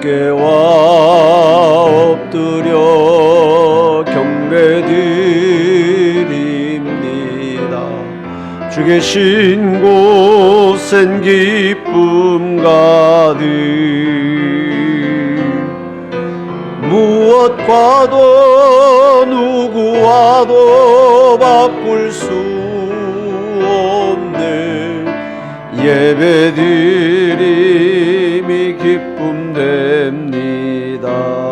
주께와 엎드려 경배드립니다. 주 계신 곳엔 기쁨 가득, 무엇과도 누구와도 바꿀 수 없네. 예배드림이 기쁨 됩니다.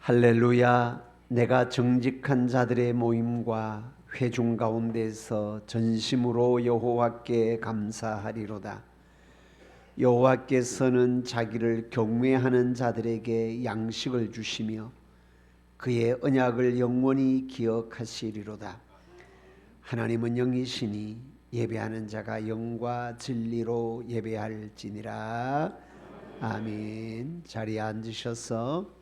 할렐루야. 내가 정직한 자들의 모임과 회중 가운데서 전심으로 여호와께 감사하리로다. 여호와께서는 자기를 경외하는 자들에게 양식을 주시며 그의 언약을 영원히 기억하시리로다. 하나님은 영이시니 예배하는 자가 영과 진리로 예배할지니라. 아멘. 자리에 앉으셔서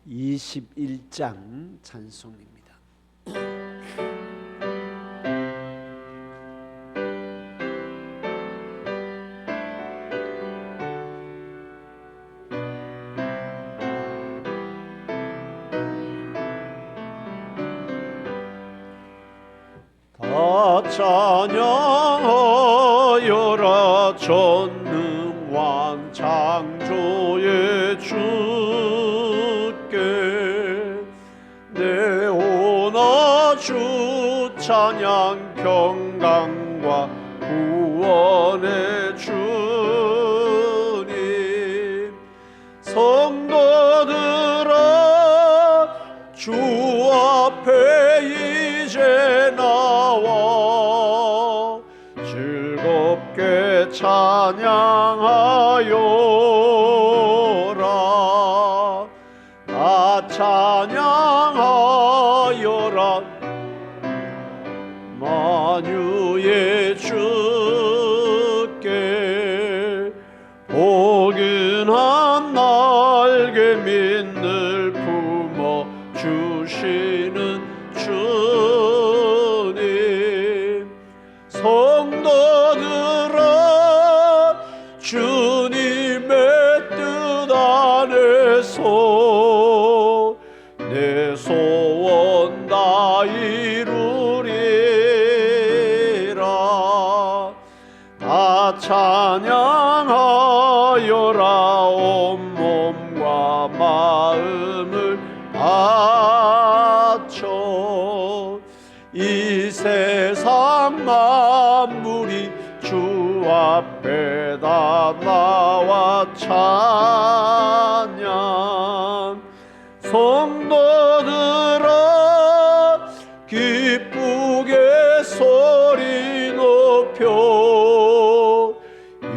21장 찬송입니다. 다 찬양하여라 전능왕 창조의 주, 주 찬양 평강과 구원의 주님. 성도들아 주 앞에 이제 나와 즐겁게 찬양하여라. 다 찬양하여라 만유의 주께. 포근한 날개 민을 품어 주시는 주님. 성도들아 주님의 뜻 안에서 내 소원 다 다 찬양하여라. 온몸과 마음을 바쳐 이 세상 만물이 주 앞에 다 나와 찬양. 성도들아 기쁘게 소리 높여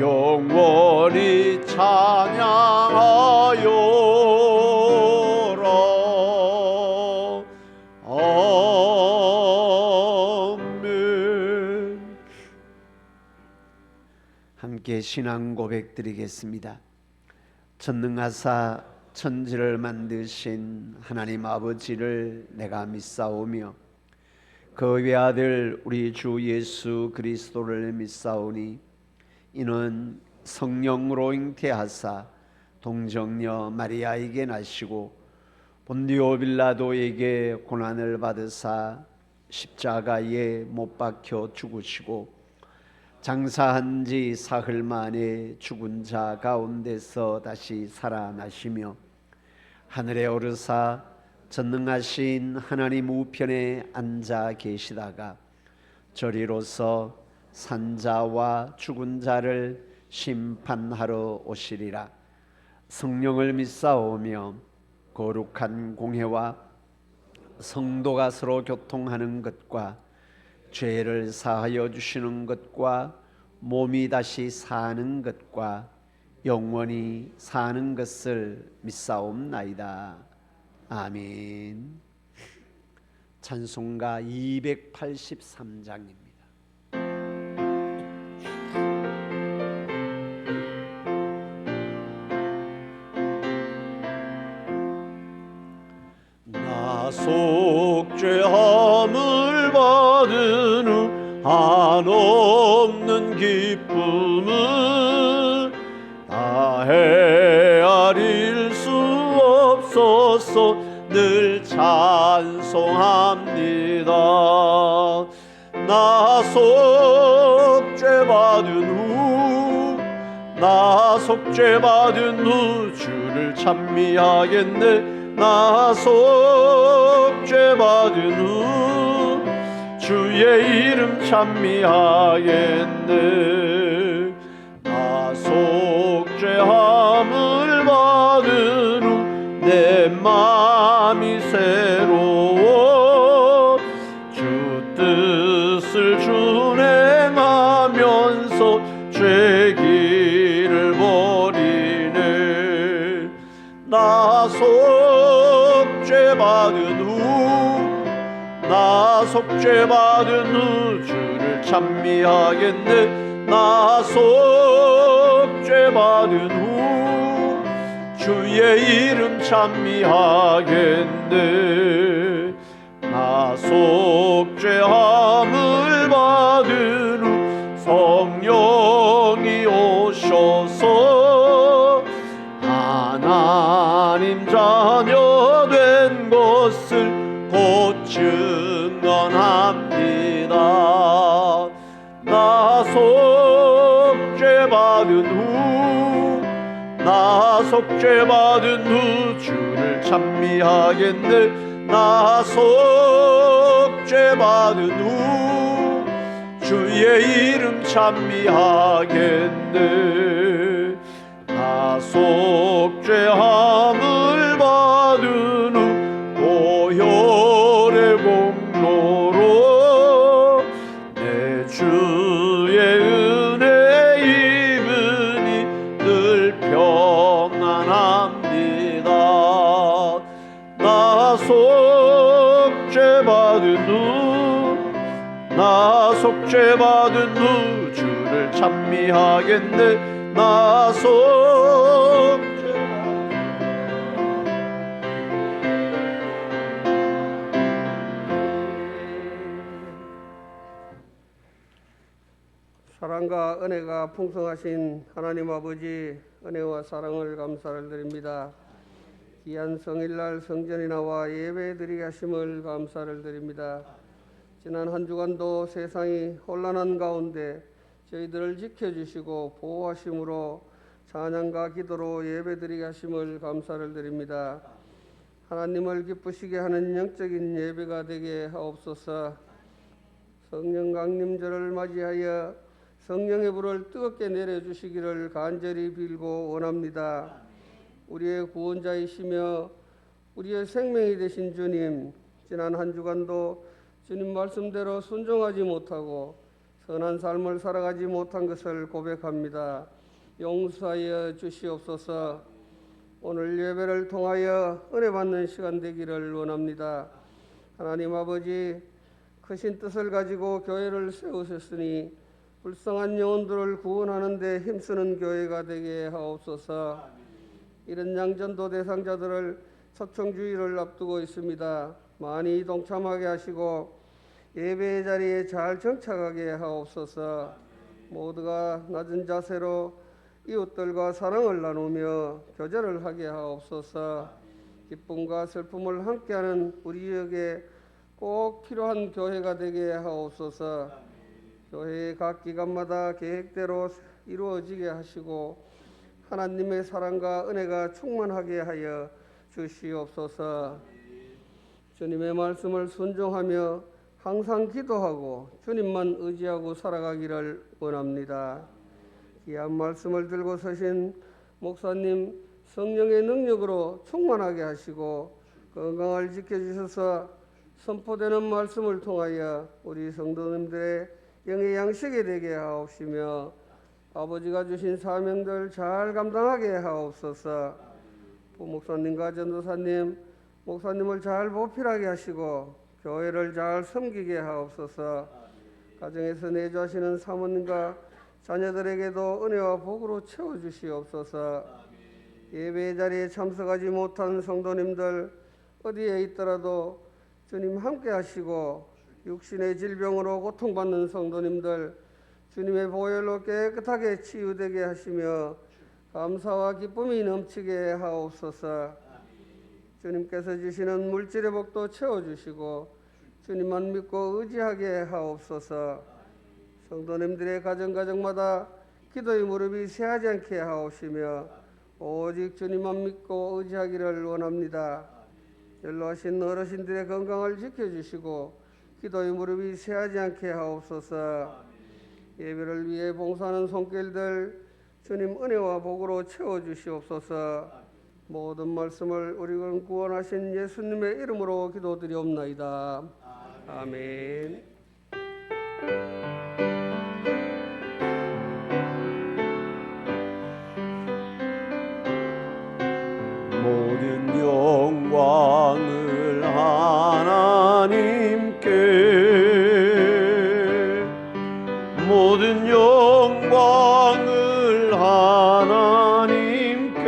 영원히 찬양하여라. 아멘. 함께 신앙 고백 드리겠습니다. 전능하사 천지를 만드신 하나님 아버지를 내가 믿사오며 그 외아들 우리 주 예수 그리스도를 믿사오니 이는 성령으로 잉태하사 동정녀 마리아에게 나시고 본디오 빌라도에게 고난을 받으사 십자가에 못 박혀 죽으시고 장사한 지 사흘 만에 죽은 자 가운데서 다시 살아나시며 하늘에 오르사 전능하신 하나님 우편에 앉아 계시다가 저리로서 산자와 죽은 자를 심판하러 오시리라. 성령을 믿사오며 거룩한 공회와 성도가 서로 교통하는 것과 죄를 사하여 주시는 것과 몸이 다시 사는 것과 영원히 사는 것을 믿사옵나이다. 아멘. 찬송가 283장입니다. 나 속죄함을 받은 후 한없는 기쁨을 다 헤아릴 수 없어서 늘 찬송합니다. 나 속죄받은 후 주를 찬미하겠네. 나 속죄받은 후 주의 이름 찬미하겠네. 나 속죄함을 받은 후 내 마음이 새로워 주 뜻을 준행하면서 죄 길을 버리네. 나 속죄받은 후 주를 찬미하겠네. 나 속죄받은 후 주의 이름 찬미하겠네. 나 속죄함을 받은 후 성령이 오셔서 하나님 자녀 된 것을 곧 증언합니다. 나 속죄받은 후 주를 찬미하겠네. 나 속죄받은 후 주의 이름 찬미하겠네. 나 속죄함을 받은 후 보혈의 공로로 내 주의 은혜 입으니 늘 평안합니다. 나 속죄받은 후 주를 찬미하겠네. 나 사랑과 은혜가 풍성하신 하나님 아버지, 은혜와 사랑을 감사를 드립니다. 귀한 성일날 성전에 나와 예배드리게 하심을 감사를 드립니다. 지난 한 주간도 세상이 혼란한 가운데 저희들을 지켜주시고 보호하심으로 찬양과 기도로 예배드리게 하심을 감사를 드립니다. 하나님을 기쁘시게 하는 영적인 예배가 되게 하옵소서. 성령 강림절을 맞이하여 성령의 불을 뜨겁게 내려주시기를 간절히 빌고 원합니다. 우리의 구원자이시며 우리의 생명이 되신 주님, 지난 한 주간도 주님 말씀대로 순종하지 못하고 선한 삶을 살아가지 못한 것을 고백합니다. 용서하여 주시옵소서. 오늘 예배를 통하여 은혜 받는 시간 되기를 원합니다. 하나님 아버지, 크신 뜻을 가지고 교회를 세우셨으니 불쌍한 영혼들을 구원하는 데 힘쓰는 교회가 되게 하옵소서. 이런 양전도 대상자들을 초청주의를 앞두고 있습니다. 많이 동참하게 하시고 예배의 자리에 잘 정착하게 하옵소서. 모두가 낮은 자세로 이웃들과 사랑을 나누며 교제를 하게 하옵소서. 기쁨과 슬픔을 함께하는 우리 지역에 꼭 필요한 교회가 되게 하옵소서. 교회의 각 기관마다 계획대로 이루어지게 하시고 하나님의 사랑과 은혜가 충만하게 하여 주시옵소서. 주님의 말씀을 순종하며 항상 기도하고 주님만 의지하고 살아가기를 원합니다. 귀한 말씀을 들고 서신 목사님 성령의 능력으로 충만하게 하시고 건강을 지켜주셔서 선포되는 말씀을 통하여 우리 성도님들의 영의 양식이 되게 하옵시며 아버지가 주신 사명들 잘 감당하게 하옵소서. 부목사님과 전도사님, 목사님을 잘 보필하게 하시고 교회를 잘 섬기게 하옵소서. 가정에서 내주하시는 사모님과 자녀들에게도 은혜와 복으로 채워주시옵소서. 예배 자리에 참석하지 못한 성도님들 어디에 있더라도 주님 함께 하시고 육신의 질병으로 고통받는 성도님들 주님의 보혈로 깨끗하게 치유되게 하시며 감사와 기쁨이 넘치게 하옵소서. 주님께서 주시는 물질의 복도 채워주시고 주님만 믿고 의지하게 하옵소서. 성도님들의 가정마다 기도의 무릎이 새하지 않게 하옵시며 오직 주님만 믿고 의지하기를 원합니다. 연로하신 어르신들의 건강을 지켜주시고 기도의 무릎이 새하지 않게 하옵소서. 예배를 위해 봉사하는 손길들 주님 은혜와 복으로 채워주시옵소서. 모든 말씀을 우리를 구원하신 예수님의 이름으로 기도드리옵나이다. 아멘. 모든 영광을 하나님께, 모든 영광을 하나님께,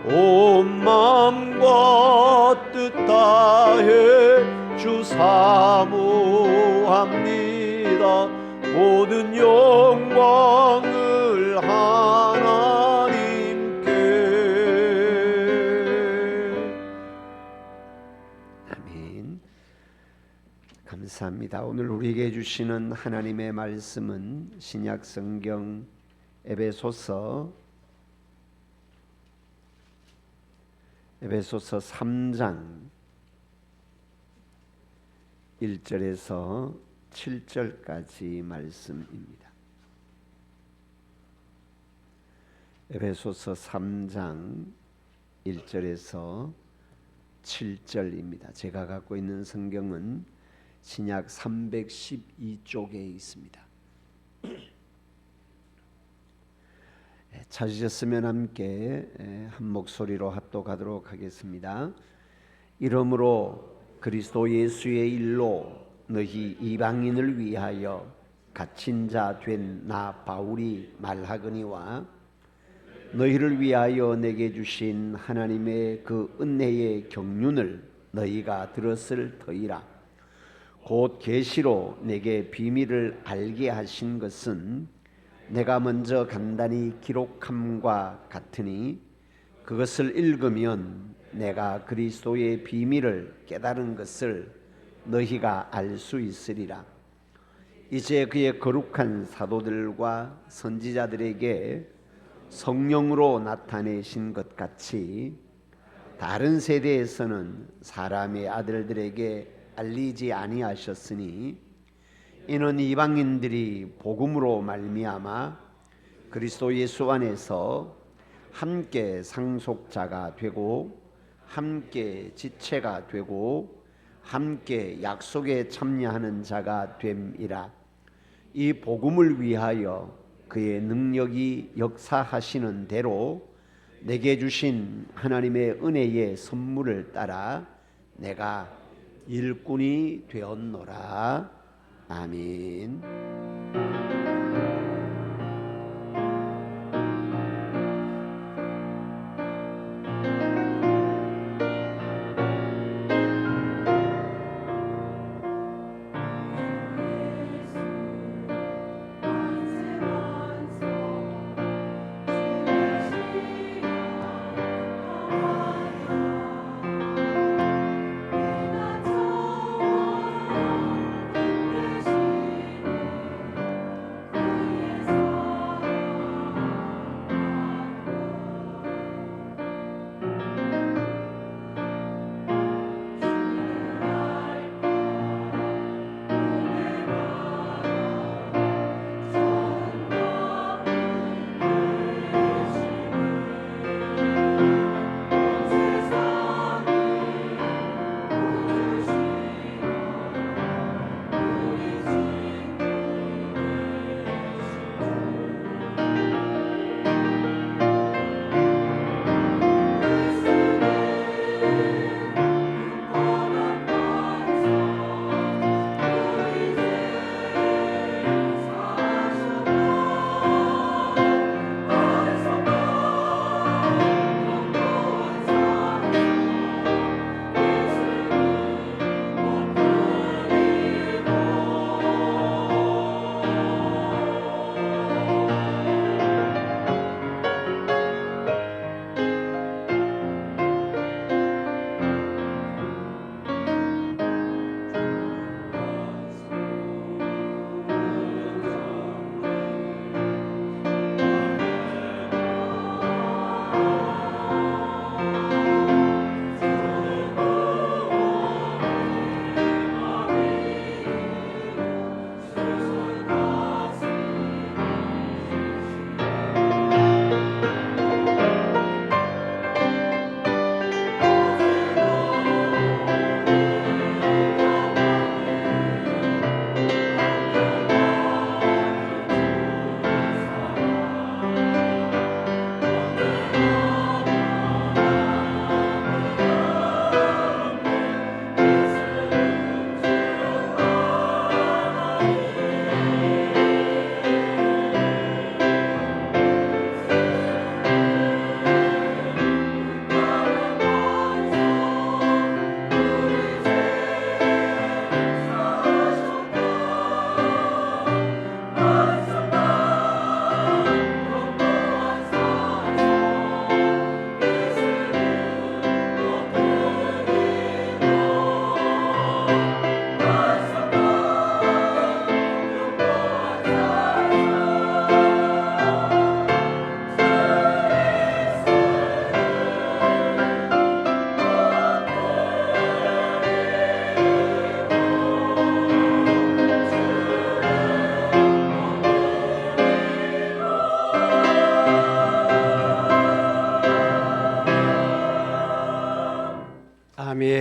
온 마음과 뜻 다해 주 사모합니다. 모든 영광을 하나님께. 아멘. 감사합니다. 오늘 우리에게 주시는 하나님의 말씀은 신약 성경 에베소서 3장 1절에서 7절까지 말씀입니다. 에베소서 3장 1절에서 7절입니다. 제가 갖고 있는 성경은 신약 312쪽에 있습니다. 찾으셨으면 함께 한 목소리로 합독하도록 하겠습니다. 이러므로 그리스도 예수의 일로 너희 이방인을 위하여 갇힌 자 된 나 바울이 말하거니와 너희를 위하여 내게 주신 하나님의 그 은혜의 경륜을 너희가 들었을 터이라. 곧 계시로 내게 비밀을 알게 하신 것은 내가 먼저 간단히 기록함과 같으니 그것을 읽으면 내가 그리스도의 비밀을 깨달은 것을 너희가 알 수 있으리라. 이제 그의 거룩한 사도들과 선지자들에게 성령으로 나타내신 것 같이 다른 세대에서는 사람의 아들들에게 알리지 아니하셨으니 이는 이방인들이 복음으로 말미암아 그리스도 예수 안에서 함께 상속자가 되고 함께 지체가 되고 함께 약속에 참여하는 자가 됨이라. 이 복음을 위하여 그의 능력이 역사하시는 대로 내게 주신 하나님의 은혜의 선물을 따라 내가 일꾼이 되었노라. 아멘.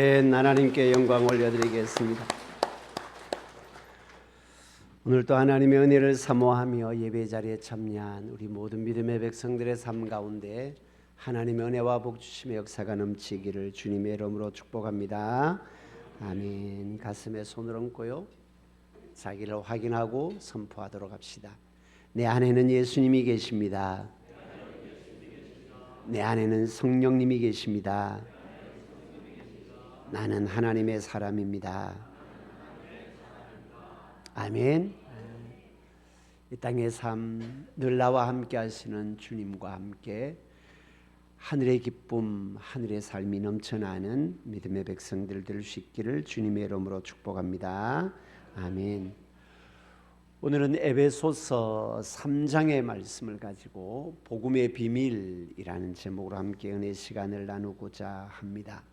아멘. 하나님께 영광 올려드리겠습니다. 오늘도 하나님의 은혜를 사모하며 예배 자리에 참여한 우리 모든 믿음의 백성들의 삶 가운데 하나님의 은혜와 복 주심의 역사가 넘치기를 주님의 이름으로 축복합니다. 아멘. 가슴에 손을 얹고요, 자기를 확인하고 선포하도록 합시다. 내 안에는 예수님이 계십니다. 내 안에는 성령님이 계십니다. 나는 하나님의 사람입니다. 아멘. 이 땅의 삶 늘 나와 함께 하시는 주님과 함께 하늘의 기쁨, 하늘의 삶이 넘쳐나는 믿음의 백성들 될 수 있기를 주님의 이름으로 축복합니다. 아멘. 오늘은 에베소서 3장의 말씀을 가지고 복음의 비밀이라는 제목으로 함께 은혜 시간을 나누고자 합니다.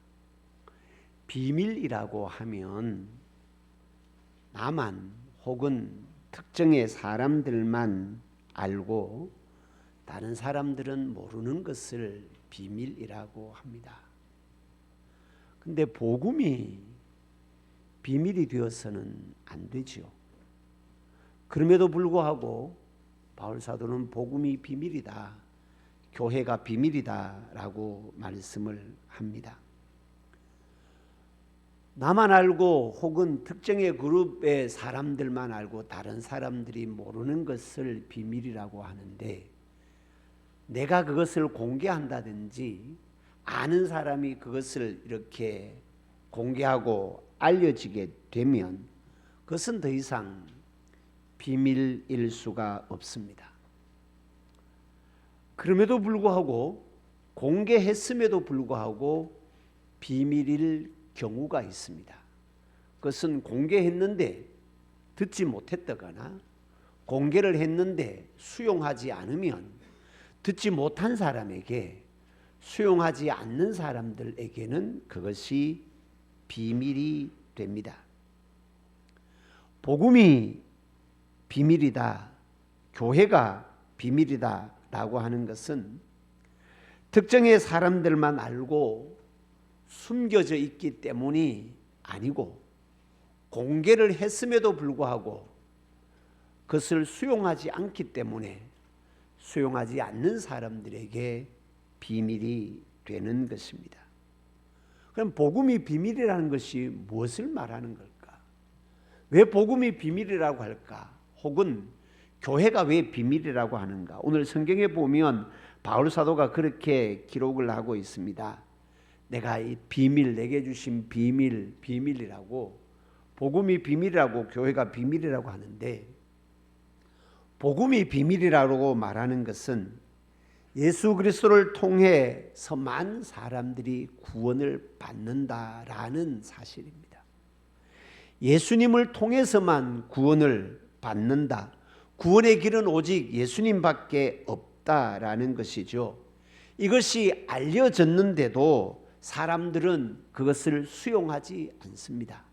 비밀이라고 하면 나만 혹은 특정의 사람들만 알고 다른 사람들은 모르는 것을 비밀이라고 합니다. 근데 복음이 비밀이 되어서는 안 되지요. 그럼에도 불구하고 바울 사도는 복음이 비밀이다, 교회가 비밀이다라고 말씀을 합니다. 나만 알고 혹은 특정의 그룹의 사람들만 알고 다른 사람들이 모르는 것을 비밀이라고 하는데, 내가 그것을 공개한다든지 아는 사람이 그것을 이렇게 공개하고 알려지게 되면 그것은 더 이상 비밀일 수가 없습니다. 그럼에도 불구하고 공개했음에도 불구하고 비밀일 경우가 있습니다. 그것은 공개했는데 듣지 못했다거나 공개를 했는데 수용하지 않으면 듣지 못한 사람에게, 수용하지 않는 사람들에게는 그것이 비밀이 됩니다. 복음이 비밀이다, 교회가 비밀이다 라고 하는 것은 특정의 사람들만 알고 숨겨져 있기 때문이 아니고, 공개를 했음에도 불구하고 그것을 수용하지 않기 때문에 수용하지 않는 사람들에게 비밀이 되는 것입니다. 그럼 복음이 비밀이라는 것이 무엇을 말하는 걸까? 왜 복음이 비밀이라고 할까? 혹은 교회가 왜 비밀이라고 하는가? 오늘 성경에 보면 바울 사도가 그렇게 기록을 하고 있습니다. 내가 이 비밀, 내게 주신 비밀이라고, 복음이 비밀이라고 교회가 비밀이라고 하는데, 복음이 비밀이라고 말하는 것은 예수 그리스도를 통해서 많은 사람들이 구원을 받는다라는 사실입니다. 예수님을 통해서만 구원을 받는다, 구원의 길은 오직 예수님밖에 없다라는 것이죠. 이것이 알려졌는데도 사람들은 그것을 수용하지 않습니다.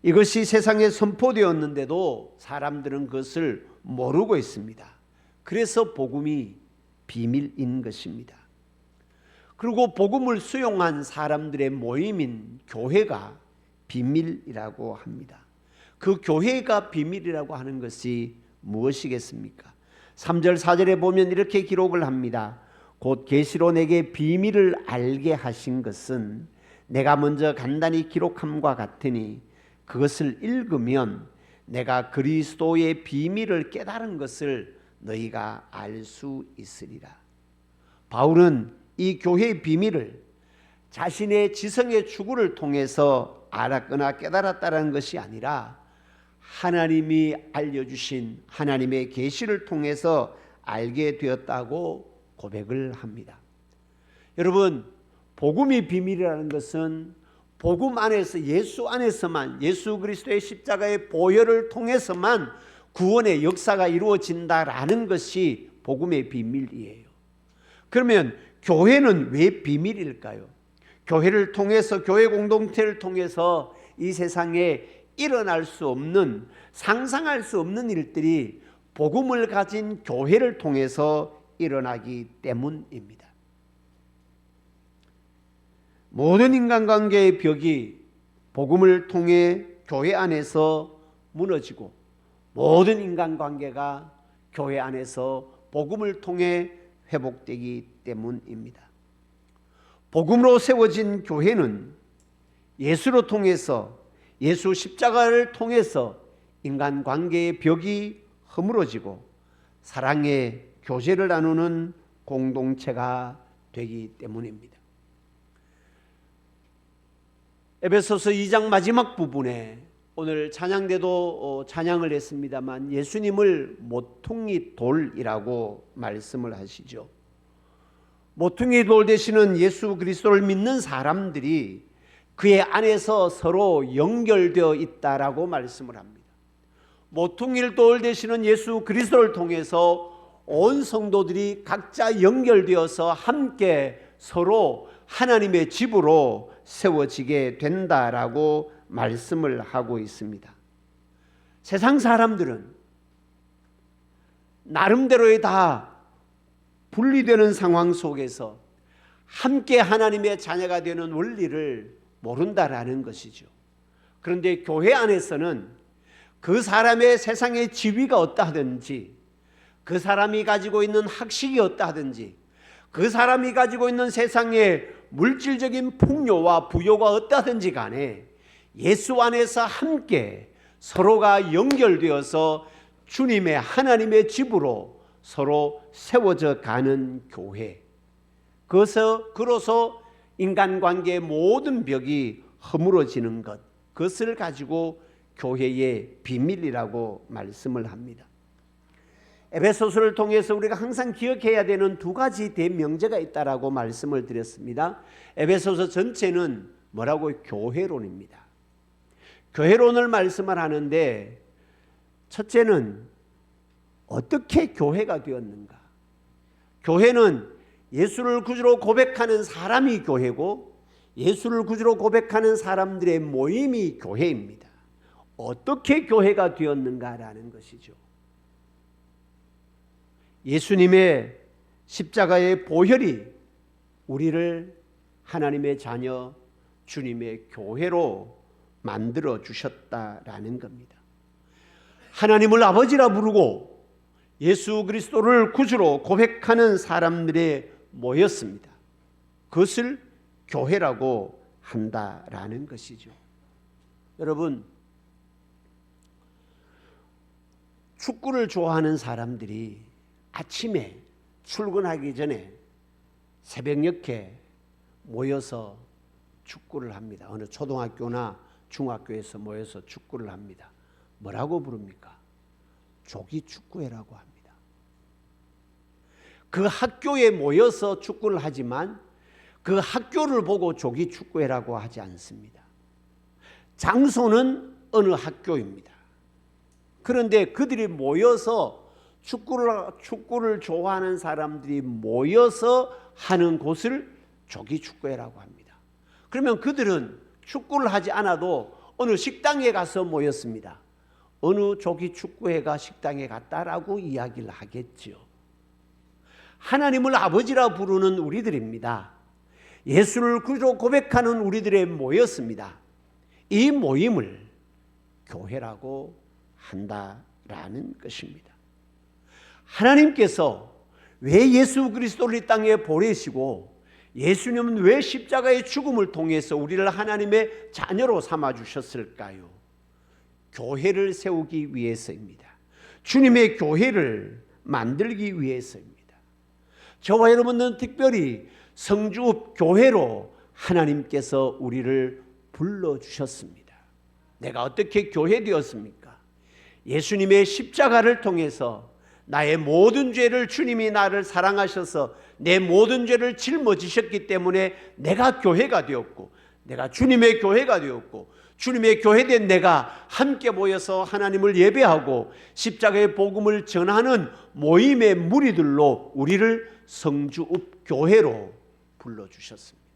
이것이 세상에 선포되었는데도 사람들은 그것을 모르고 있습니다. 그래서 복음이 비밀인 것입니다. 그리고 복음을 수용한 사람들의 모임인 교회가 비밀이라고 합니다. 그 교회가 비밀이라고 하는 것이 무엇이겠습니까? 3절 4절에 보면 이렇게 기록을 합니다. 곧 계시로 내게 비밀을 알게 하신 것은 내가 먼저 간단히 기록함과 같으니 그것을 읽으면 내가 그리스도의 비밀을 깨달은 것을 너희가 알 수 있으리라. 바울은 이 교회의 비밀을 자신의 지성의 추구를 통해서 알았거나 깨달았다는 것이 아니라 하나님이 알려주신 하나님의 계시를 통해서 알게 되었다고 고백을 합니다. 여러분, 복음이 비밀이라는 것은 복음 안에서, 예수 안에서만, 예수 그리스도의 십자가의 보혈을 통해서만 구원의 역사가 이루어진다라는 것이 복음의 비밀이에요. 그러면 교회는 왜 비밀일까요? 교회를 통해서, 교회 공동체를 통해서 이 세상에 일어날 수 없는, 상상할 수 없는 일들이 복음을 가진 교회를 통해서 일어나기 때문입니다. 모든 인간관계의 벽이 복음을 통해 교회 안에서 무너지고 모든 인간관계가 교회 안에서 복음을 통해 회복되기 때문입니다. 복음으로 세워진 교회는 예수로 통해서, 예수 십자가를 통해서 인간관계의 벽이 허물어지고 사랑의 교제를 나누는 공동체가 되기 때문입니다. 에베소서 2장 마지막 부분에 오늘 찬양대도 찬양을 했습니다만 예수님을 모퉁이 돌이라고 말씀을 하시죠. 모퉁이 돌 되시는 예수 그리스도를 믿는 사람들이 그의 안에서 서로 연결되어 있다라고 말씀을 합니다. 모퉁이 돌 되시는 예수 그리스도를 통해서 온 성도들이 각자 연결되어서 함께 서로 하나님의 집으로 세워지게 된다라고 말씀을 하고 있습니다. 세상 사람들은 나름대로의 다 분리되는 상황 속에서 함께 하나님의 자녀가 되는 원리를 모른다라는 것이죠. 그런데 교회 안에서는 그 사람의 세상의 지위가 어떠하든지, 그 사람이 가지고 있는 학식이 어떠하든지, 그 사람이 가지고 있는 세상의 물질적인 풍요와 부요가 어떠하든지 간에 예수 안에서 함께 서로가 연결되어서 주님의 하나님의 집으로 서로 세워져 가는 교회, 그로서 인간관계의 모든 벽이 허물어지는 것, 그것을 가지고 교회의 비밀이라고 말씀을 합니다. 에베소서를 통해서 우리가 항상 기억해야 되는 두 가지 대명제가 있다라고 말씀을 드렸습니다. 에베소서 전체는 뭐라고? 교회론입니다. 교회론을 말씀을 하는데 첫째는 어떻게 교회가 되었는가? 교회는 예수를 구주로 고백하는 사람이 교회고 예수를 구주로 고백하는 사람들의 모임이 교회입니다. 어떻게 교회가 되었는가라는 것이죠. 예수님의 십자가의 보혈이 우리를 하나님의 자녀 주님의 교회로 만들어 주셨다라는 겁니다. 하나님을 아버지라 부르고 예수 그리스도를 구주로 고백하는 사람들의 모였습니다. 그것을 교회라고 한다라는 것이죠. 여러분, 축구를 좋아하는 사람들이 아침에 출근하기 전에 새벽녘에 모여서 축구를 합니다. 어느 초등학교나 중학교에서 모여서 축구를 합니다. 뭐라고 부릅니까? 조기 축구회라고 합니다. 그 학교에 모여서 축구를 하지만 그 학교를 보고 조기 축구회라고 하지 않습니다. 장소는 어느 학교입니다. 그런데 그들이 모여서 축구를 좋아하는 사람들이 모여서 하는 곳을 조기 축구회라고 합니다. 그러면 그들은 축구를 하지 않아도 어느 식당에 가서 모였습니다. 어느 조기 축구회가 식당에 갔다라고 이야기를 하겠죠. 하나님을 아버지라 부르는 우리들입니다. 예수를 구주로 고백하는 우리들의 모였습니다. 이 모임을 교회라고 한다라는 것입니다. 하나님께서 왜 예수 그리스도를 이 땅에 보내시고 예수님은 왜 십자가의 죽음을 통해서 우리를 하나님의 자녀로 삼아 주셨을까요? 교회를 세우기 위해서입니다. 주님의 교회를 만들기 위해서입니다. 저와 여러분은 특별히 성주읍 교회로 하나님께서 우리를 불러주셨습니다. 내가 어떻게 교회 되었습니까? 예수님의 십자가를 통해서 나의 모든 죄를 주님이 나를 사랑하셔서 내 모든 죄를 짊어지셨기 때문에 내가 교회가 되었고 내가 주님의 교회가 되었고 주님의 교회된 내가 함께 모여서 하나님을 예배하고 십자가의 복음을 전하는 모임의 무리들로 우리를 성주읍 교회로 불러주셨습니다.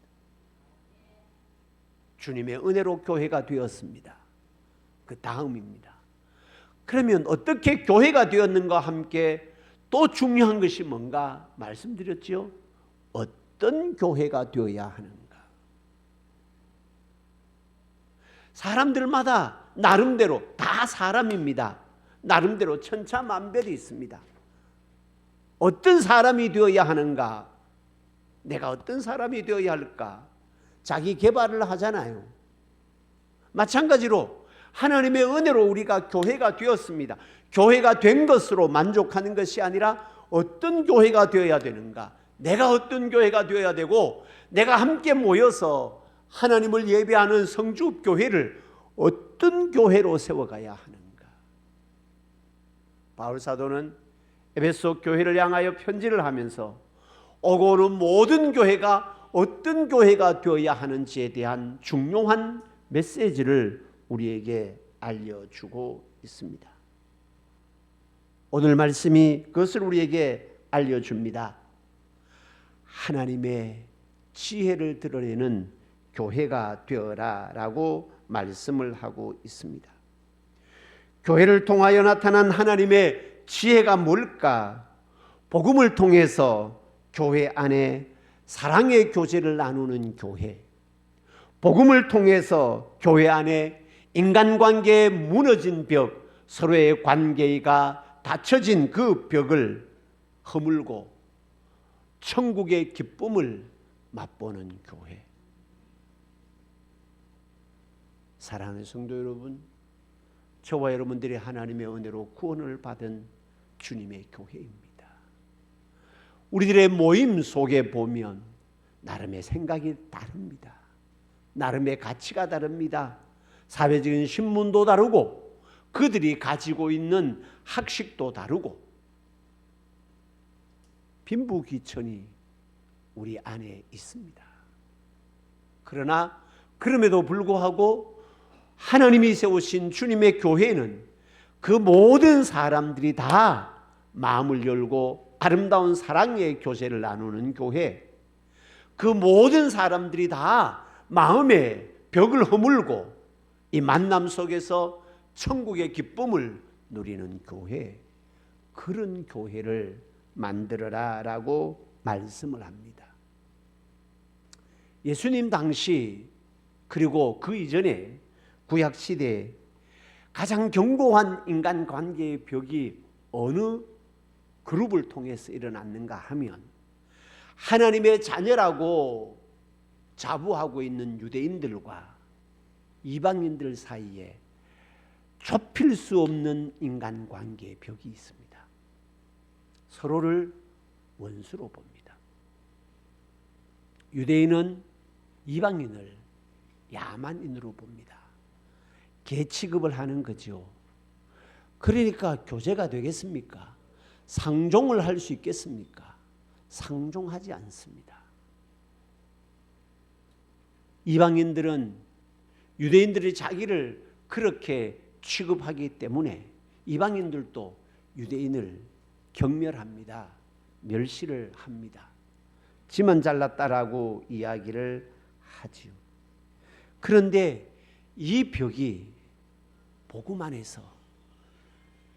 주님의 은혜로 교회가 되었습니다. 그 다음입니다. 그러면 어떻게 교회가 되었는가 함께 또 중요한 것이 뭔가 말씀드렸죠. 어떤 교회가 되어야 하는가. 사람들마다 나름대로 다 사람입니다. 나름대로 천차만별이 있습니다. 어떤 사람이 되어야 하는가? 내가 어떤 사람이 되어야 할까? 자기 개발을 하잖아요. 마찬가지로 하나님의 은혜로 우리가 교회가 되었습니다. 교회가 된 것으로 만족하는 것이 아니라 어떤 교회가 되어야 되는가? 내가 어떤 교회가 되어야 되고, 내가 함께 모여서 하나님을 예배하는 성주교회를 어떤 교회로 세워가야 하는가? 바울 사도는 에베소 교회를 향하여 편지를 하면서 오고 오는 모든 교회가 어떤 교회가 되어야 하는지에 대한 중요한 메시지를 우리에게 알려주고 있습니다. 오늘 말씀이 그것을 우리에게 알려줍니다. 하나님의 지혜를 드러내는 교회가 되어라 라고 말씀을 하고 있습니다. 교회를 통하여 나타난 하나님의 지혜가 뭘까? 복음을 통해서 교회 안에 사랑의 교제를 나누는 교회, 복음을 통해서 교회 안에 인간관계에 무너진 벽, 서로의 관계가 닫혀진 그 벽을 허물고 천국의 기쁨을 맛보는 교회. 사랑하는 성도 여러분, 저와 여러분들이 하나님의 은혜로 구원을 받은 주님의 교회입니다. 우리들의 모임 속에 보면 나름의 생각이 다릅니다. 나름의 가치가 다릅니다. 사회적인 신문도 다르고 그들이 가지고 있는 학식도 다르고 빈부귀천이 우리 안에 있습니다. 그러나 그럼에도 불구하고 하나님이 세우신 주님의 교회는 그 모든 사람들이 다 마음을 열고 아름다운 사랑의 교제를 나누는 교회, 그 모든 사람들이 다 마음의 벽을 허물고 이 만남 속에서 천국의 기쁨을 누리는 교회, 그런 교회를 만들어라 라고 말씀을 합니다. 예수님 당시 그리고 그 이전에 구약시대에 가장 견고한 인간관계의 벽이 어느 그룹을 통해서 일어났는가 하면 하나님의 자녀라고 자부하고 있는 유대인들과 이방인들 사이에 좁힐 수 없는 인간관계의 벽이 있습니다. 서로를 원수로 봅니다. 유대인은 이방인을 야만인으로 봅니다. 개 취급을 하는 거죠. 그러니까 교제가 되겠습니까? 상종을 할 수 있겠습니까? 상종하지 않습니다. 이방인들은 유대인들이 자기를 그렇게 취급하기 때문에 이방인들도 유대인을 경멸합니다. 멸시를 합니다. 지만 잘났다라고 이야기를 하지요. 그런데 이 벽이 복음 안에서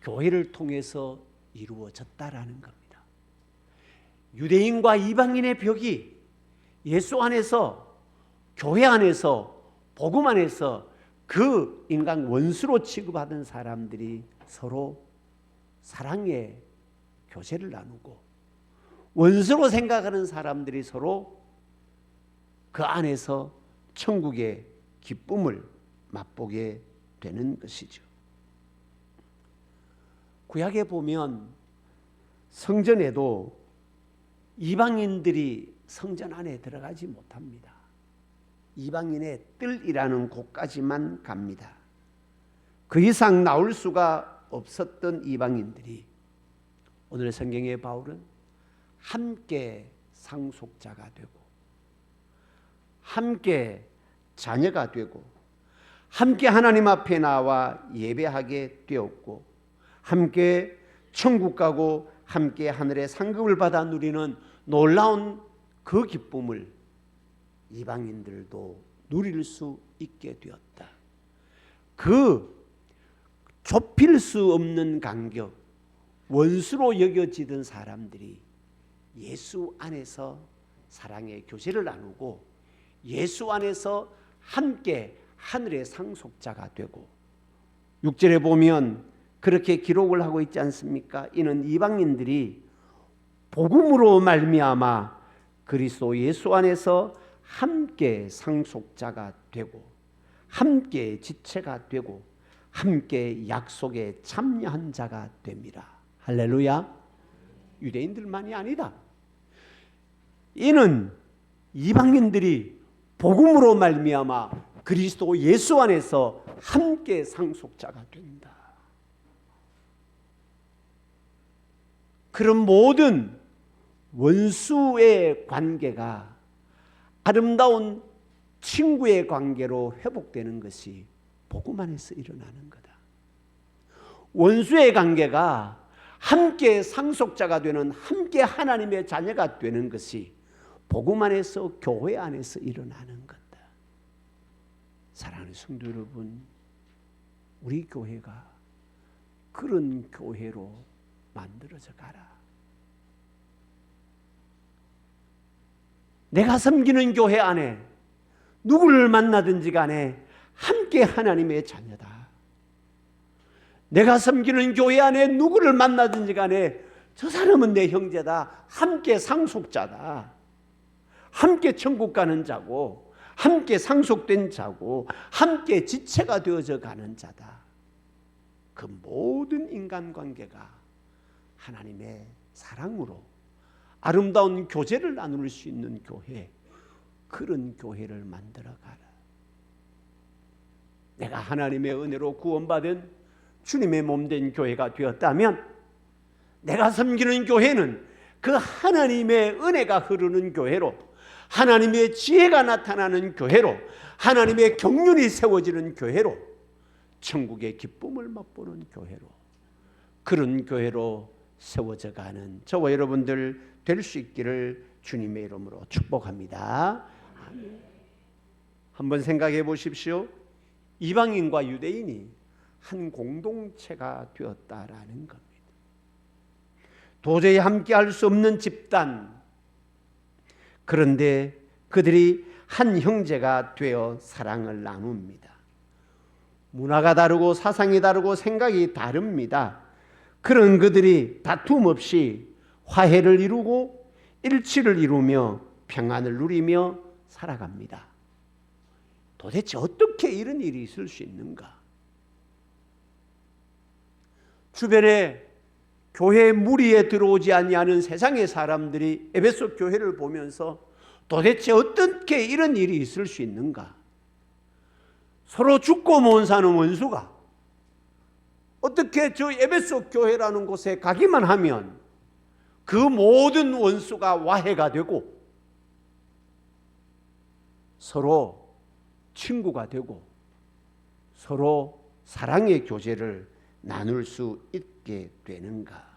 교회를 통해서 이루어졌다라는 겁니다. 유대인과 이방인의 벽이 예수 안에서, 교회 안에서, 복음 안에서 그 인간 원수로 취급하던 사람들이 서로 사랑의 교제를 나누고 원수로 생각하는 사람들이 서로 그 안에서 천국의 기쁨을 맛보게 되는 것이죠. 구약에 보면 성전에도 이방인들이 성전 안에 들어가지 못합니다. 이방인의 뜰이라는 곳까지만 갑니다. 그 이상 나올 수가 없었던 이방인들이 오늘 성경의 바울은 함께 상속자가 되고 함께 자녀가 되고 함께 하나님 앞에 나와 예배하게 되었고 함께 천국 가고 함께 하늘의 상급을 받아 누리는 놀라운 그 기쁨을 이방인들도 누릴 수 있게 되었다. 그 좁힐 수 없는 간격, 원수로 여겨지던 사람들이 예수 안에서 사랑의 교제를 나누고 예수 안에서 함께 하늘의 상속자가 되고 6절에 보면 그렇게 기록을 하고 있지 않습니까? 이는 이방인들이 복음으로 말미암아 그리스도 예수 안에서 함께 상속자가 되고 함께 지체가 되고 함께 약속에 참여한 자가 됩니다. 할렐루야. 유대인들만이 아니다. 이는 이방인들이 복음으로 말미암아 그리스도 예수 안에서 함께 상속자가 된다. 그런 모든 원수의 관계가 아름다운 친구의 관계로 회복되는 것이 복음 안에서 일어나는 거다. 원수의 관계가 함께 상속자가 되는, 함께 하나님의 자녀가 되는 것이 복음 안에서, 교회 안에서 일어나는 거다. 사랑하는 성도 여러분, 우리 교회가 그런 교회로 만들어져 가라. 내가 섬기는 교회 안에 누구를 만나든지 간에 함께 하나님의 자녀다. 내가 섬기는 교회 안에 누구를 만나든지 간에 저 사람은 내 형제다. 함께 상속자다. 함께 천국 가는 자고 함께 상속된 자고 함께 지체가 되어져 가는 자다. 그 모든 인간관계가 하나님의 사랑으로 아름다운 교제를 나눌 수 있는 교회, 그런 교회를 만들어가라. 내가 하나님의 은혜로 구원받은 주님의 몸된 교회가 되었다면 내가 섬기는 교회는 그 하나님의 은혜가 흐르는 교회로, 하나님의 지혜가 나타나는 교회로, 하나님의 경륜이 세워지는 교회로, 천국의 기쁨을 맛보는 교회로, 그런 교회로 세워져 가는 저와 여러분들 될 수 있기를 주님의 이름으로 축복합니다. 아멘. 한번 생각해 보십시오. 이방인과 유대인이 한 공동체가 되었다라는 겁니다. 도저히 함께할 수 없는 집단, 그런데 그들이 한 형제가 되어 사랑을 나눕니다. 문화가 다르고 사상이 다르고 생각이 다릅니다. 그런 그들이 다툼 없이 화해를 이루고 일치를 이루며 평안을 누리며 살아갑니다. 도대체 어떻게 이런 일이 있을 수 있는가? 주변에 교회 무리에 들어오지 아니하는 세상의 사람들이 에베소 교회를 보면서 도대체 어떻게 이런 일이 있을 수 있는가? 서로 죽고 못 사는 원수가 어떻게 저 에베소 교회라는 곳에 가기만 하면 그 모든 원수가 화해가 되고 서로 친구가 되고 서로 사랑의 교제를 나눌 수 있게 되는가?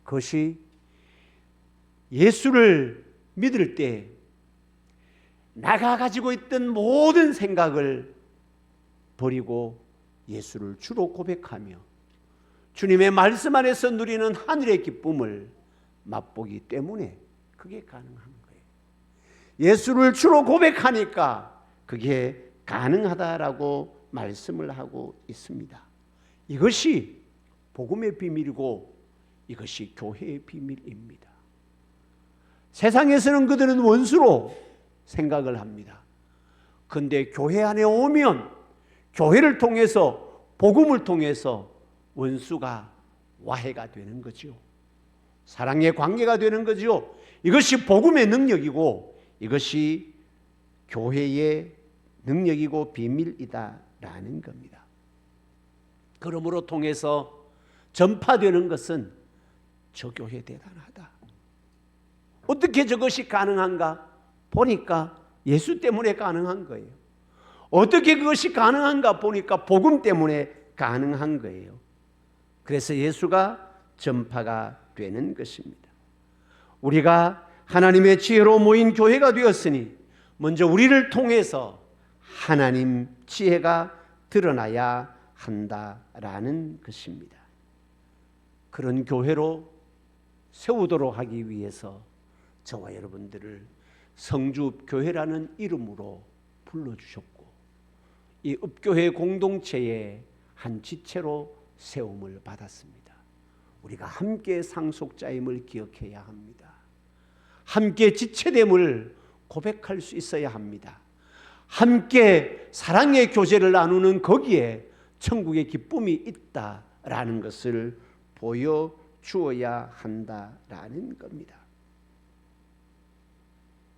그것이 예수를 믿을 때 나가 가지고 있던 모든 생각을 버리고 예수를 주로 고백하며 주님의 말씀 안에서 누리는 하늘의 기쁨을 맛보기 때문에 그게 가능한 거예요. 예수를 주로 고백하니까 그게 가능하다라고 말씀을 하고 있습니다. 이것이 복음의 비밀이고 이것이 교회의 비밀입니다. 세상에서는 그들은 원수로 생각을 합니다. 그런데 교회 안에 오면 교회를 통해서, 복음을 통해서 원수가 화해가 되는 거죠. 사랑의 관계가 되는 거죠. 이것이 복음의 능력이고 이것이 교회의 능력이고 비밀이다라는 겁니다. 그러므로 통해서 전파되는 것은 저 교회 대단하다. 어떻게 저것이 가능한가? 보니까 예수 때문에 가능한 거예요. 어떻게 그것이 가능한가 보니까 복음 때문에 가능한 거예요. 그래서 예수가 전파가 되는 것입니다. 우리가 하나님의 지혜로 모인 교회가 되었으니 먼저 우리를 통해서 하나님 지혜가 드러나야 한다라는 것입니다. 그런 교회로 세우도록 하기 위해서 저와 여러분들을 성주교회라는 이름으로 불러주셨고 이 읍교회 공동체의 한 지체로 세움을 받았습니다. 우리가 함께 상속자임을 기억해야 합니다. 함께 지체됨을 고백할 수 있어야 합니다. 함께 사랑의 교제를 나누는 거기에 천국의 기쁨이 있다라는 것을 보여주어야 한다라는 겁니다.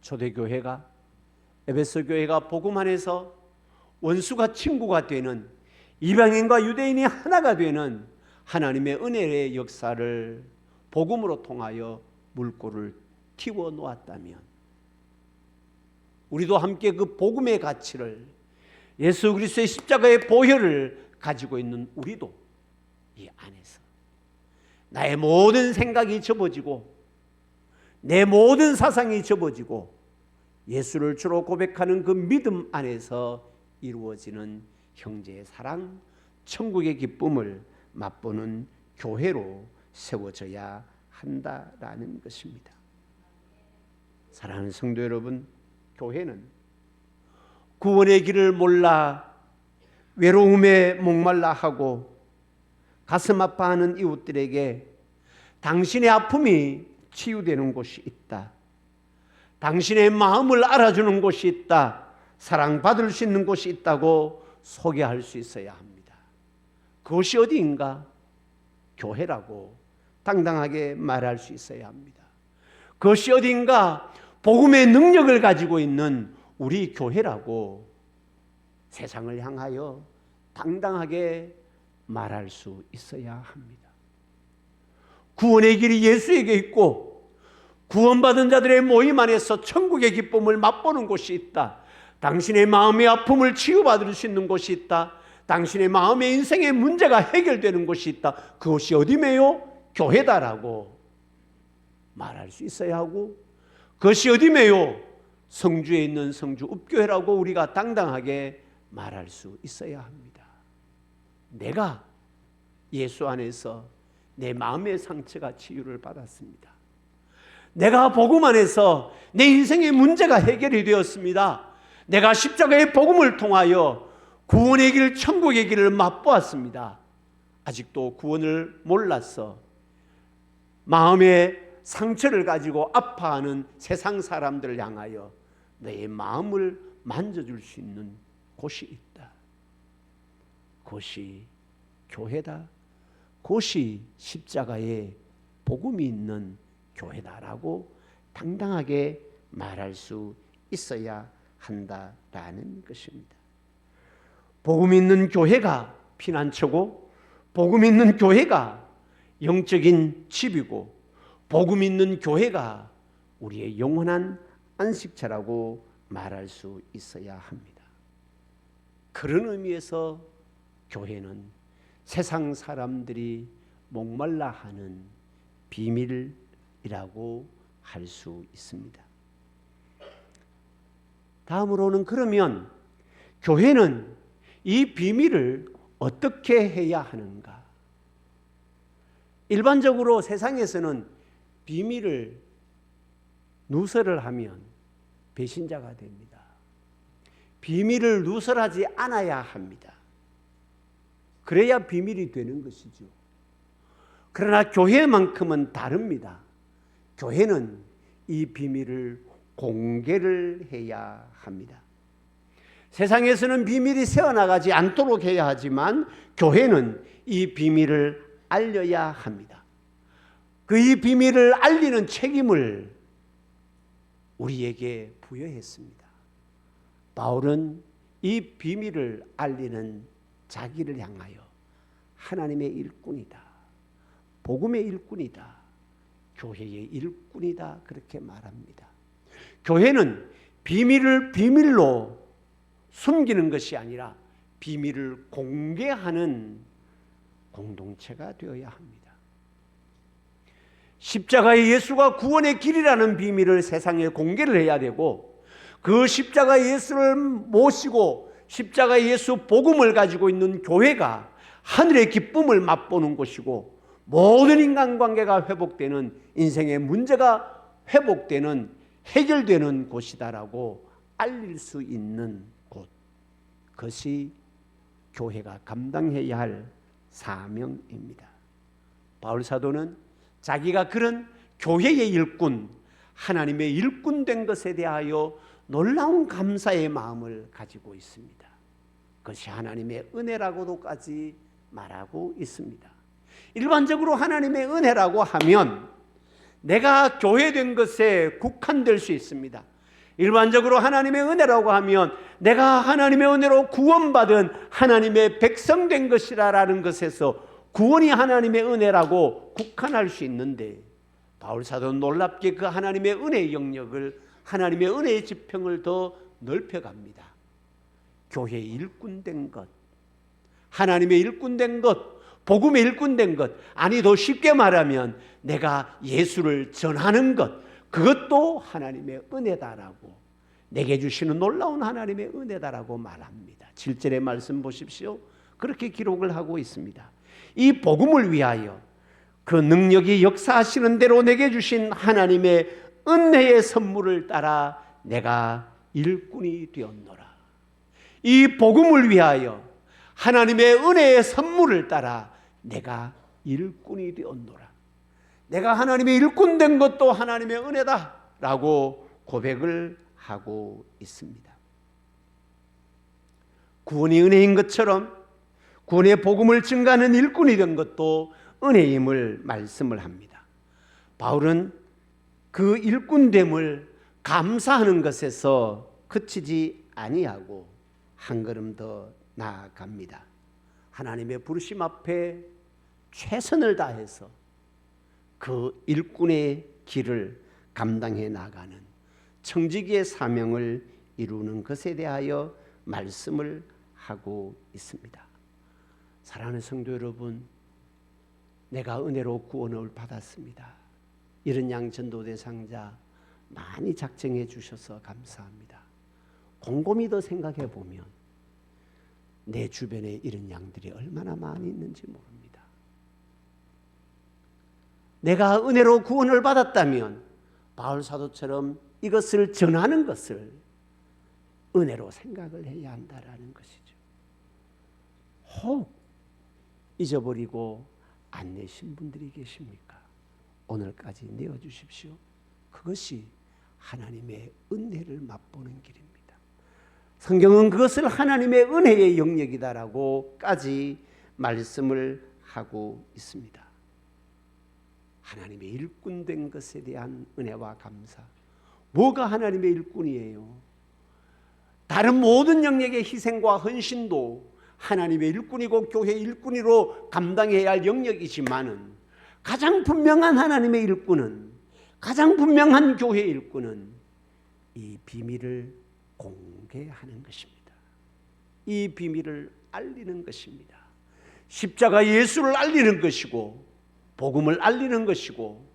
초대교회가, 에베소 교회가 복음 안에서 원수가 친구가 되는, 이방인과 유대인이 하나가 되는 하나님의 은혜의 역사를 복음으로 통하여 물꼬를 틔워 놓았다면, 우리도 함께 그 복음의 가치를, 예수 그리스도의 십자가의 보혈을 가지고 있는 우리도 이 안에서 나의 모든 생각이 접어지고 내 모든 사상이 접어지고 예수를 주로 고백하는 그 믿음 안에서 이루어지는 형제의 사랑, 천국의 기쁨을 맛보는 교회로 세워져야 한다라는 것입니다. 사랑하는 성도 여러분, 교회는 구원의 길을 몰라 외로움에 목말라 하고 가슴 아파하는 이웃들에게 당신의 아픔이 치유되는 곳이 있다, 당신의 마음을 알아주는 곳이 있다, 사랑받을 수 있는 곳이 있다고 소개할 수 있어야 합니다. 그것이 어디인가? 교회라고 당당하게 말할 수 있어야 합니다. 그것이 어디인가? 복음의 능력을 가지고 있는 우리 교회라고 세상을 향하여 당당하게 말할 수 있어야 합니다. 구원의 길이 예수에게 있고 구원받은 자들의 모임 안에서 천국의 기쁨을 맛보는 곳이 있다, 당신의 마음의 아픔을 치유받을 수 있는 곳이 있다, 당신의 마음의 인생의 문제가 해결되는 곳이 있다, 그것이 어디매요? 교회다라고 말할 수 있어야 하고, 그것이 어디매요? 성주에 있는 성주 읍교회라고 우리가 당당하게 말할 수 있어야 합니다. 내가 예수 안에서 내 마음의 상처가 치유를 받았습니다. 내가 복음 안에서 내 인생의 문제가 해결이 되었습니다. 내가 십자가의 복음을 통하여 구원의 길, 천국의 길을 맛보았습니다. 아직도 구원을 몰라서 마음의 상처를 가지고 아파하는 세상 사람들을 향하여 내 마음을 만져줄 수 있는 곳이 있다. 그것이 교회다. 그것이 십자가의 복음이 있는 교회다라고 당당하게 말할 수 있어야 한다라는 것입니다. 복음 있는 교회가 피난처고, 복음 있는 교회가 영적인 집이고, 복음 있는 교회가 우리의 영원한 안식처라고 말할 수 있어야 합니다. 그런 의미에서 교회는 세상 사람들이 목말라 하는 비밀이라고 할 수 있습니다. 다음으로는 그러면 교회는 이 비밀을 어떻게 해야 하는가? 일반적으로 세상에서는 비밀을 누설을 하면 배신자가 됩니다. 비밀을 누설하지 않아야 합니다. 그래야 비밀이 되는 것이죠. 그러나 교회만큼은 다릅니다. 교회는 이 비밀을 공개를 해야 합니다. 세상에서는 비밀이 새어나가지 않도록 해야 하지만 교회는 이 비밀을 알려야 합니다. 그 이 비밀을 알리는 책임을 우리에게 부여했습니다. 바울은 이 비밀을 알리는 자기를 향하여 하나님의 일꾼이다, 복음의 일꾼이다, 교회의 일꾼이다 그렇게 말합니다. 교회는 비밀을 비밀로 숨기는 것이 아니라 비밀을 공개하는 공동체가 되어야 합니다. 십자가의 예수가 구원의 길이라는 비밀을 세상에 공개를 해야 되고, 그 십자가 예수를 모시고 십자가 예수 복음을 가지고 있는 교회가 하늘의 기쁨을 맛보는 곳이고, 모든 인간관계가 회복되는, 인생의 문제가 회복되는, 해결되는 곳이다라고 알릴 수 있는 그것이 교회가 감당해야 할 사명입니다. 바울 사도는 자기가 그런 교회의 일꾼, 하나님의 일꾼 된 것에 대하여 놀라운 감사의 마음을 가지고 있습니다. 그것이 하나님의 은혜라고도까지 말하고 있습니다. 일반적으로 하나님의 은혜라고 하면 내가 교회된 것에 국한될 수 있습니다. 일반적으로 하나님의 은혜라고 하면 내가 하나님의 은혜로 구원받은 하나님의 백성된 것이라는 것에서 구원이 하나님의 은혜라고 국한할 수 있는데, 바울 사도는 놀랍게 그 하나님의 은혜의 영역을, 하나님의 은혜의 지평을 더 넓혀갑니다. 교회의 일꾼된 것, 하나님의 일꾼된 것, 복음의 일꾼된 것, 아니 더 쉽게 말하면 내가 예수를 전하는 것, 그것도 하나님의 은혜다라고, 내게 주시는 놀라운 하나님의 은혜다라고 말합니다. 7절의 말씀 보십시오. 그렇게 기록을 하고 있습니다. 이 복음을 위하여 그 능력이 역사하시는 대로 내게 주신 하나님의 은혜의 선물을 따라 내가 일꾼이 되었노라. 이 복음을 위하여 하나님의 은혜의 선물을 따라 내가 일꾼이 되었노라. 내가 하나님의 일꾼 된 것도 하나님의 은혜다라고 고백을 하고 있습니다. 구원이 은혜인 것처럼 구원의 복음을 증가하는 일꾼이 된 것도 은혜임을 말씀을 합니다. 바울은 그 일꾼됨을 감사하는 것에서 그치지 아니하고 한 걸음 더 나아갑니다. 하나님의 부르심 앞에 최선을 다해서 그 일꾼의 길을 감당해 나가는 청지기의 사명을 이루는 것에 대하여 말씀을 하고 있습니다. 사랑하는 성도 여러분, 내가 은혜로 구원을 받았습니다. 이런 양 전도대 상자 많이 작정해 주셔서 감사합니다. 곰곰이 더 생각해 보면 내 주변에 이런 양들이 얼마나 많이 있는지 모릅니다. 내가 은혜로 구원을 받았다면 바울 사도처럼 이것을 전하는 것을 은혜로 생각을 해야 한다라는 것이죠. 혹 잊어버리고 안 내신 분들이 계십니까? 오늘까지 내어주십시오. 그것이 하나님의 은혜를 맛보는 길입니다. 성경은 그것을 하나님의 은혜의 영역이다라고까지 말씀을 하고 있습니다. 하나님의 일꾼된 것에 대한 은혜와 감사. 뭐가 하나님의 일꾼이에요? 다른 모든 영역의 희생과 헌신도 하나님의 일꾼이고 교회의 일꾼으로 감당해야 할 영역이지만은 가장 분명한 하나님의 일꾼은, 가장 분명한 교회의 일꾼은 이 비밀을 공개하는 것입니다. 이 비밀을 알리는 것입니다. 십자가 예수를 알리는 것이고 복음을 알리는 것이고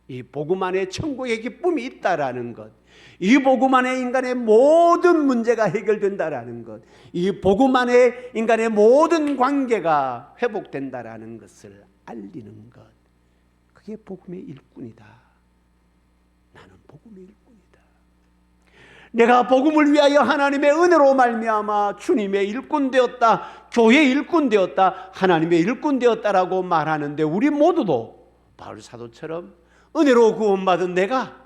이 복음 안에 천국의 기쁨이 있다라는 것, 이 복음 안에 인간의 모든 문제가 해결된다라는 것, 이 복음 안에 인간의 모든 관계가 회복된다라는 것을 알리는 것, 그게 복음의 일꾼이다. 나는 복음의 일꾼이다. 내가 복음을 위하여 하나님의 은혜로 말미암아 주님의 일꾼 되었다, 교회의 일꾼 되었다, 하나님의 일꾼 되었다라고 말하는데, 우리 모두도 바울 사도처럼 은혜로 구원받은 내가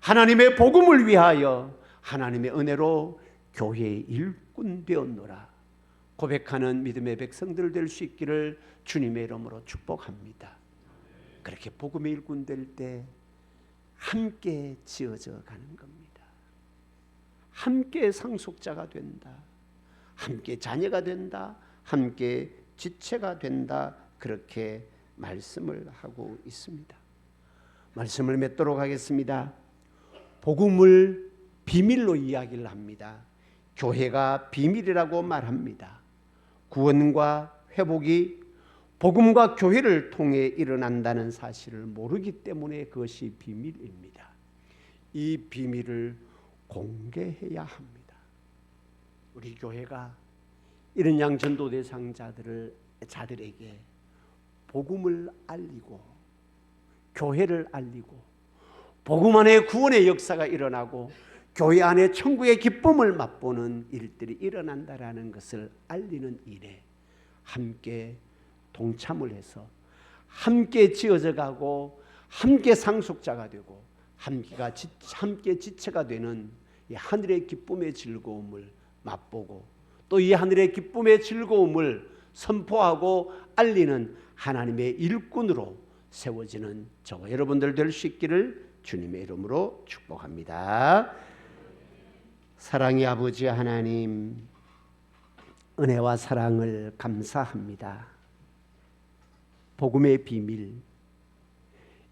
하나님의 복음을 위하여 하나님의 은혜로 교회의 일꾼 되었노라 고백하는 믿음의 백성들 될 수 있기를 주님의 이름으로 축복합니다. 그렇게 복음의 일꾼 될 때 함께 지어져 가는 겁니다. 함께 상속자가 된다, 함께 자녀가 된다, 함께 지체가 된다, 그렇게 말씀을 하고 있습니다. 말씀을 맺도록 하겠습니다. 복음을 비밀로 이야기를 합니다. 교회가 비밀이라고 말합니다. 구원과 회복이 복음과 교회를 통해 일어난다는 사실을 모르기 때문에 그것이 비밀입니다. 이 비밀을 공개해야 합니다. 우리 교회가 이런 양 전도 대상자들에게 복음을 알리고 교회를 알리고 복음 안에 구원의 역사가 일어나고 교회 안에 천국의 기쁨을 맛보는 일들이 일어난다라는 것을 알리는 일에 함께 동참을 해서 함께 지어져 가고 함께 상속자가 되고 함께 지체가 되는 이 하늘의 기쁨의 즐거움을 맛보고 또 이 하늘의 기쁨의 즐거움을 선포하고 알리는 하나님의 일꾼으로 세워지는 저와 여러분들 될 수 있기를 주님의 이름으로 축복합니다. 사랑의 아버지 하나님, 은혜와 사랑을 감사합니다. 복음의 비밀,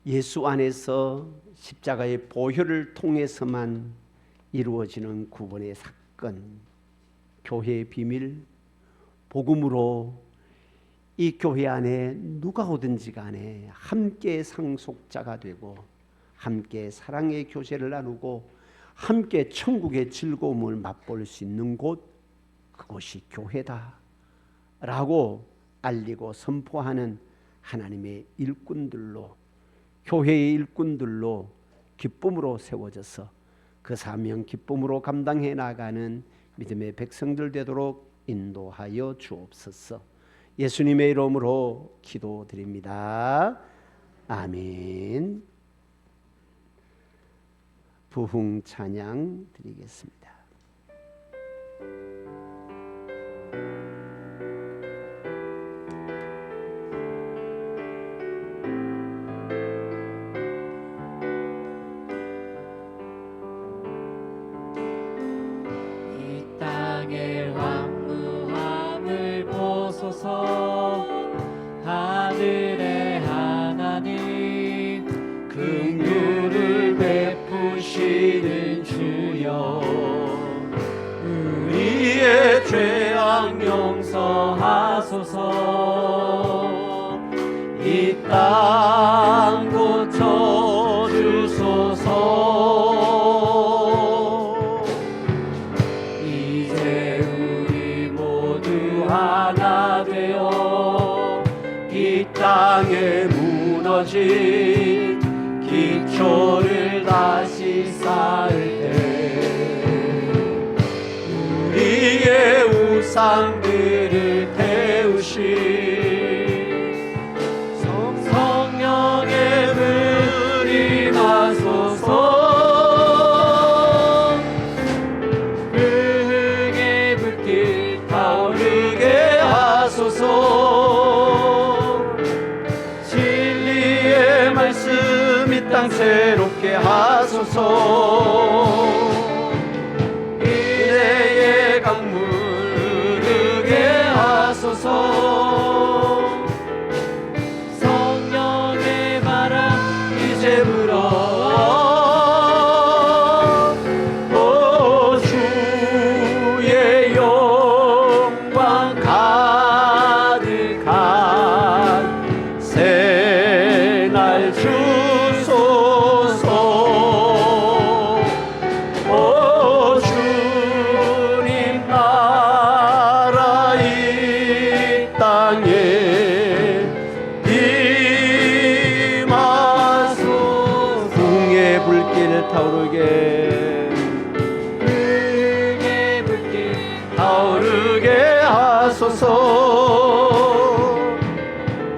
예수 안에서 십자가의 보혈을 통해서만 이루어지는 구원의 사건, 교회의 비밀, 복음으로 이 교회 안에 누가 오든지 간에 함께 상속자가 되고 함께 사랑의 교제를 나누고 함께 천국의 즐거움을 맛볼 수 있는 곳, 그곳이 교회다 라고 알리고 선포하는 하나님의 일꾼들로, 교회의 일꾼들로 기쁨으로 세워져서 그 사명 기쁨으로 감당해 나가는 믿음의 백성들 되도록 인도하여 주옵소서. 예수님의 이름으로 기도드립니다. 아멘. 부흥 찬양 드리겠습니다. 이 땅의 황무함을 보소서. 하늘의 하나님 긍휼을 베푸시는 주여, 우리의 죄악 용서하소서. 이 땅 고쳐주소서. 이제 우리 모두 하나 되어 이 땅에 무너진 기초를 다시 쌓을 때 우리의 우상들을 태우시 성령의 불이 임하소서. 그 흥의 불길 타오르게 하소서. 진리의 말씀 이 땅 새롭게 하소서. 은혜의 강물 흐르게 하소서. 성령의 바람 이제 불어. 오 주의 영광 가득한 새날 주소서. 오 주님 나라 이 땅에 임하소서. 부흥의 불길 타오르게, 흥의 불길 타오르게 하소서.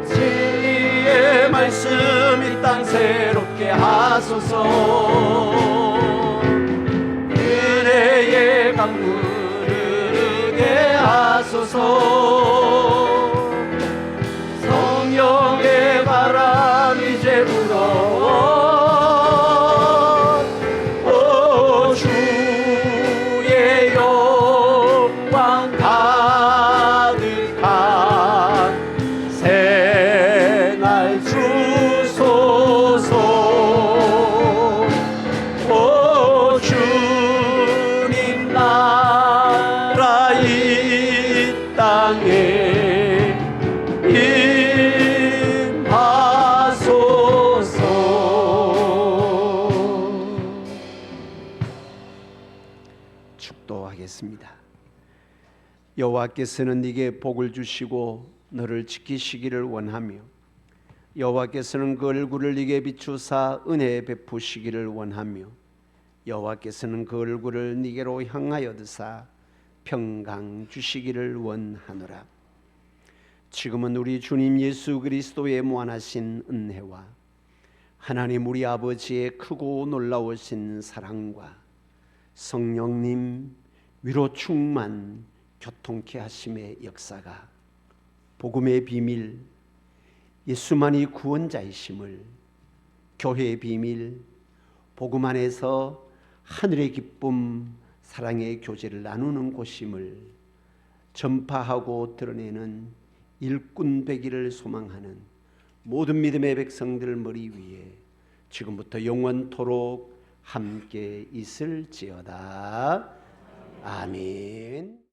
진리의 말씀 이 땅 새롭게 하소서. 은혜의 강물 흐르게 하소서. 성령의 바람 이제 불어. 오 주의 영광 가득한 새날 주소서. 오 주님 나라 이 땅에 임하소서. 축도하겠습니다. 여호와께서는 네게 복을 주시고 너를 지키시기를 원하며 여호와께서는 그 얼굴을 네게 비추사 은혜 베푸시기를 원하며 여호와께서는 그 얼굴을 네게로 향하여 드사 평강 주시기를 원하노라. 지금은 우리 주님 예수 그리스도의 무한하신 은혜와 하나님 우리 아버지의 크고 놀라우신 사랑과 성령님 위로 충만 교통케 하심의 역사가 복음의 비밀 예수만이 구원자이심을 교회의 비밀 복음 안에서 하늘의 기쁨 사랑의 교제를 나누는 곳임을 전파하고 드러내는 일꾼 되기를 소망하는 모든 믿음의 백성들 머리 위에 지금부터 영원토록 함께 있을지어다. 아멘.